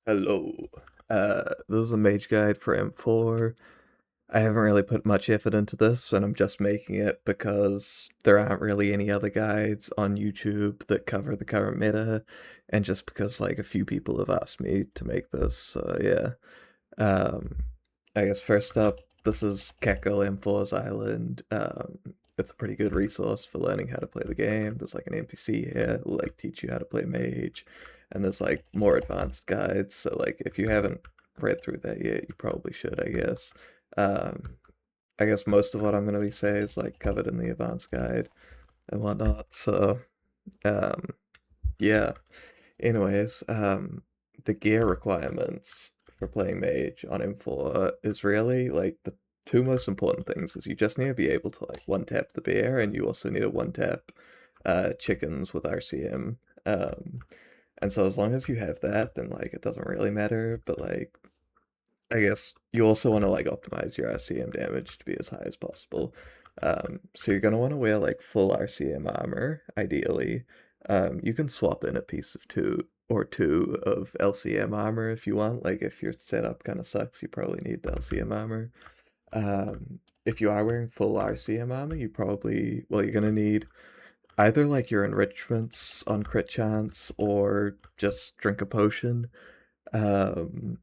Hello. This is a mage guide for M4. I haven't really put much effort into this, and I'm just making it because there aren't really any other guides on YouTube that cover the current meta, and just because like a few people have asked me to make this, so yeah. Um, I guess first up, this is Kekko M4's Island. It's a pretty good resource for learning how to play the game. There's like an NPC here who'll like teach you how to play Mage, and there's like more advanced guides. So like if you haven't read through that yet, you probably should, I guess. Um, I guess most of what I'm gonna be saying is like covered in the advanced guide and whatnot. So um, yeah. Anyways, the gear requirements for playing Mage on M4 is really like the two most important things is you just need to be able to like one tap the bear, and you also need to one tap chickens with RCM. Um, and so as long as you have that, then like it doesn't really matter. But like I guess you also want to like optimize your RCM damage to be as high as possible. So you're gonna want to wear like full RCM armor, ideally. You can swap in a piece of two of LCM armor if you want. Like if your setup kind of sucks, you probably need the LCM armor. If you are wearing full RCM armor, you're gonna need either like your enrichments on crit chance or just drink a potion. Um,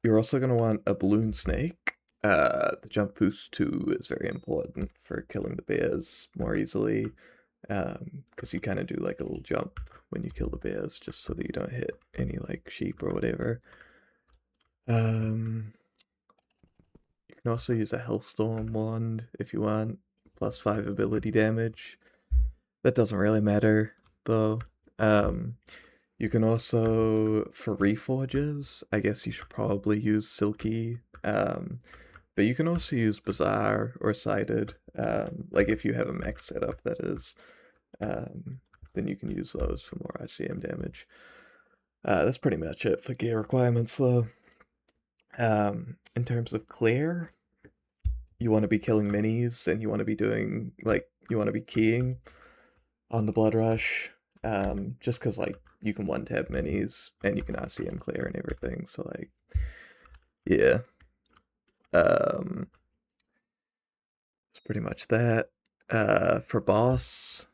you're also going to want a balloon snake. The jump boost 2 is very important for killing the bears more easily, because you kind of do like a little jump when you kill the bears just so that you don't hit any like sheep or whatever. Um, you can also use a Hellstorm wand if you want, +5 ability damage. That doesn't really matter though. You can also, for reforges, I guess you should probably use Silky. But you can also use Bazaar or Sided. Like if you have a max setup, that is. Um, then you can use those for more ICM damage. That's pretty much it for gear requirements, though. In terms of clear, you want to be killing minis, and you want to be doing like you want to be keying on the Blood Rush. Just because like you can one tap minis and you can RCM clear and everything. So like, yeah. Um, it's pretty much that. For boss,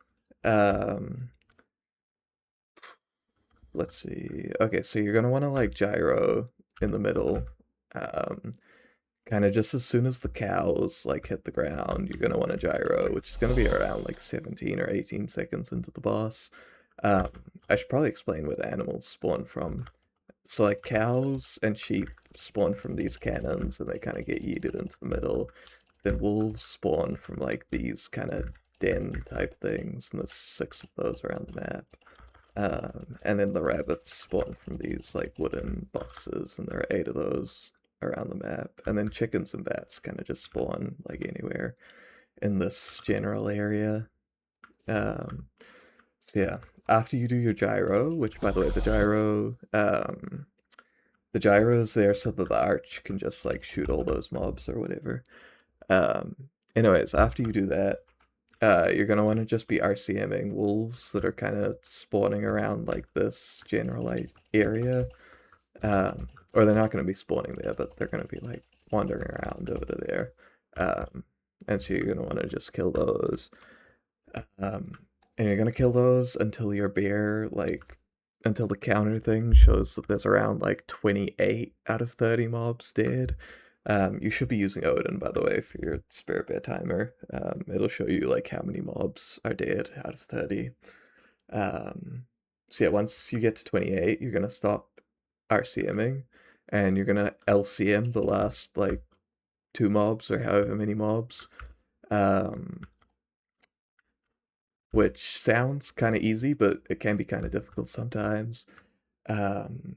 um, let's see. Okay, so you're gonna want to like gyro in the middle. Um, kind of just as soon as the cows like hit the ground, you're gonna want to gyro, which is gonna be around like 17 or 18 seconds into the boss. Um, I should probably explain where the animals spawn from. So like cows and sheep spawn from these cannons, and they kind of get yeeted into the middle. Then wolves spawn from like these kind of den type things, and there's 6 of those around the map. And then the rabbits spawn from these like wooden boxes, and there are 8 of those around the map. And then chickens and bats kind of just spawn like anywhere in this general area. Um, so yeah, after you do your gyro, which by the way, the gyro is there so that the arch can just like shoot all those mobs or whatever. Um, anyways, after you do that, you're gonna want to just be RCMing wolves that are kind of spawning around like this general like area. Or they're not gonna be spawning there, but they're gonna be like wandering around over there. And so you're gonna want to just kill those. Um, and you're gonna kill those until your bear until the counter thing shows that there's around like 28 out of 30 mobs dead. You should be using Odin, by the way, for your Spirit Bear timer. It'll show you like how many mobs are dead out of 30. So yeah, once you get to 28, you're gonna stop RCMing, and you're gonna LCM the last like 2 mobs or however many mobs. Um, which sounds kind of easy, but it can be kind of difficult sometimes. Um,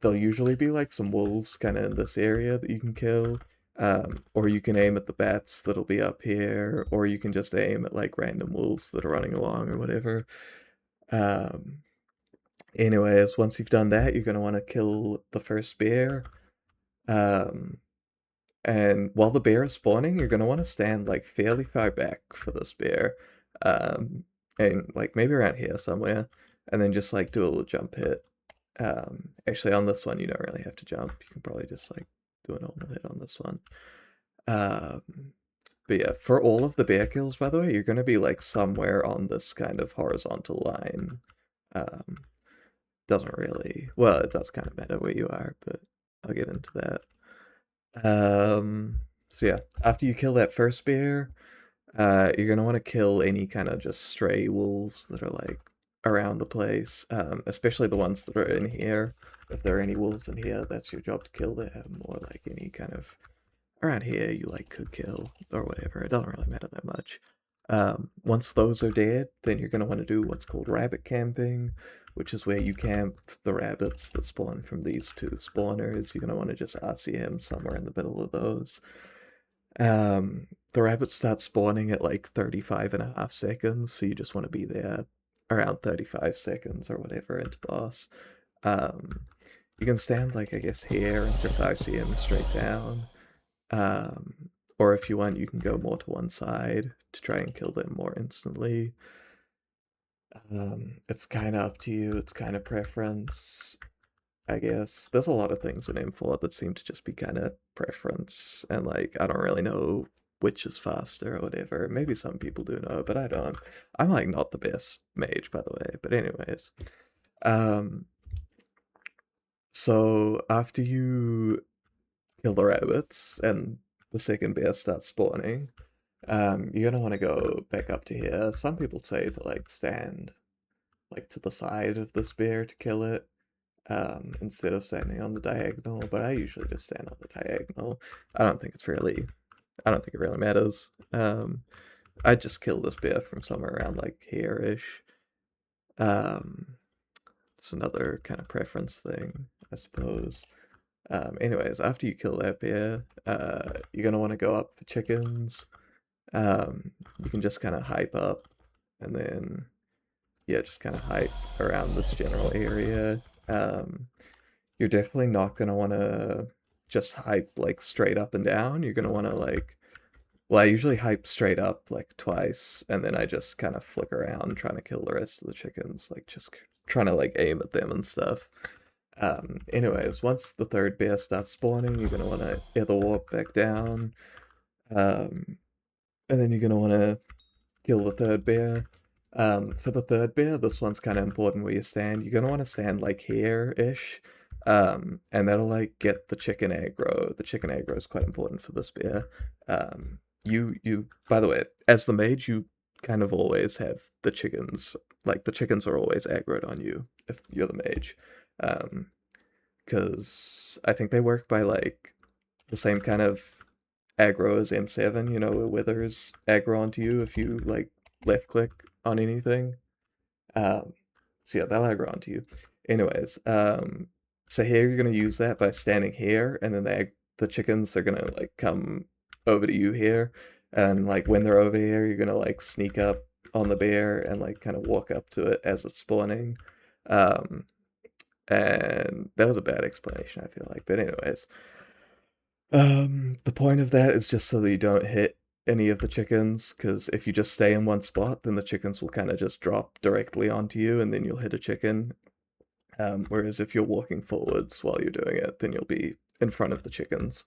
there'll usually be like some wolves kind of in this area that you can kill. Or you can aim at the bats that'll be up here, or you can just aim at like random wolves that are running along or whatever. Um, anyways, once you've done that, you're gonna want to kill the first bear. Um, and while the bear is spawning, you're gonna want to stand like fairly far back for this bear. Um, and like maybe around here somewhere, and then just like do a little jump hit. Actually, on this one, you don't really have to jump. You can probably just like do a normal hit on this one. Um, but yeah, for all of the bear kills, by the way, you're going to be like somewhere on this kind of horizontal line. Um, doesn't really, well, it does kind of matter where you are, but I'll get into that. So yeah, after you kill that first bear, you're gonna want to kill any kind of just stray wolves that are like around the place, especially the ones that are in here. If there are any wolves in here, that's your job to kill them, or like any kind of around here you like could kill or whatever. It doesn't really matter that much. Once those are dead, then you're gonna want to do what's called rabbit camping, which is where you camp the rabbits that spawn from these two spawners. You're gonna want to just RCM somewhere in the middle of those. The rabbits start spawning at like 35.5 seconds, so you just want to be there around 35 seconds or whatever into boss. Um, you can stand like I guess here and just RCM straight down. Or if you want, you can go more to one side to try and kill them more instantly. It's kind of up to you. It's kind of preference, I guess. There's a lot of things in M4 that seem to just be kind of preference, and like I don't really know which is faster or whatever. Maybe some people do know, but I don't. I'm like not the best mage, by the way. But anyways, um, so after you kill the rabbits and the second bear starts spawning, you're gonna want to go back up to here. Some people say to like stand like to the side of this bear to kill it, instead of standing on the diagonal, but I usually just stand on the diagonal. I don't think it really matters. I just kill this bear from somewhere around like here-ish. Um, it's another kind of preference thing, I suppose. Anyways, after you kill that bear, you're gonna want to go up for chickens. You can just kind of hype up, and then yeah, just kind of hype around this general area. You're definitely not gonna want to just hype like straight up and down. You're gonna want to like, well, I usually hype straight up like twice, and then I just kind of flick around trying to kill the rest of the chickens, like just trying to like aim at them and stuff. Anyways, once the third bear starts spawning, you're gonna want to ether warp back down, um, and then you're gonna want to kill the third bear. For the third bear, this one's kind of important where you stand. You're gonna want to stand like here-ish, and that'll like get the chicken aggro. The chicken aggro is quite important for this bear. By the way, as the mage, you kind of always have the chickens. Like the chickens are always aggroed on you if you're the mage, because I think they work by like the same kind of aggro as M7. You know, where withers aggro onto you if you like left click on anything. Um, so yeah, they'll aggro onto you. Anyways, so here you're gonna use that by standing here, and then the chickens they're gonna like come over to you here, and like when they're over here, you're gonna like sneak up on the bear and like kind of walk up to it as it's spawning. Um, and that was a bad explanation, I feel like. But anyways, the point of that is just so that you don't hit any of the chickens, because if you just stay in one spot, then the chickens will kind of just drop directly onto you, and then you'll hit a chicken. Whereas if you're walking forwards while you're doing it, then you'll be in front of the chickens.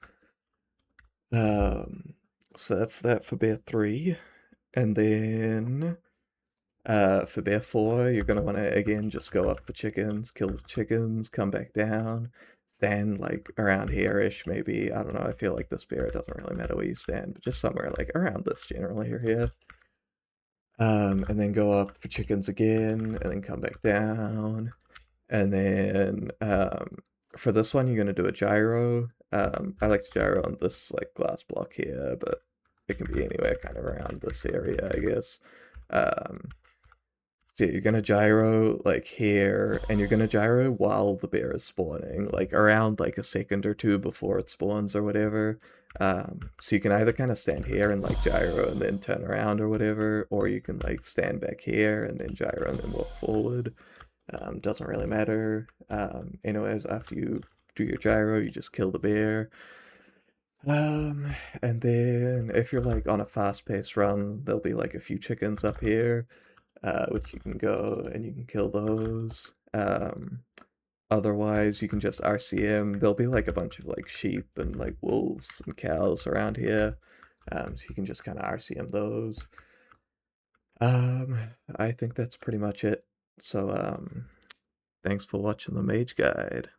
So that's that for bear 3. And then for bear 4, you're gonna want to again just go up for chickens, kill the chickens, come back down, stand like around here-ish maybe. I don't know, I feel like this bear, it doesn't really matter where you stand, but just somewhere like around this general area. And then go up for chickens again, and then come back down. And then for this one, you're gonna do a gyro. I like to gyro on this like glass block here, but it can be anywhere kind of around this area, I guess. So yeah, you're gonna gyro like here, and you're gonna gyro while the bear is spawning, like around like a second or two before it spawns or whatever. So you can either kind of stand here and like gyro and then turn around or whatever, or you can like stand back here and then gyro and then walk forward. Doesn't really matter. Anyways, after you do your gyro, you just kill the bear. And then if you're like on a fast-paced run, there'll be like a few chickens up here, which you can go and you can kill those. Otherwise, you can just RCM. There'll be like a bunch of like sheep and like wolves and cows around here. So you can just kind of RCM those. I think that's pretty much it. So, thanks for watching the Mage Guide.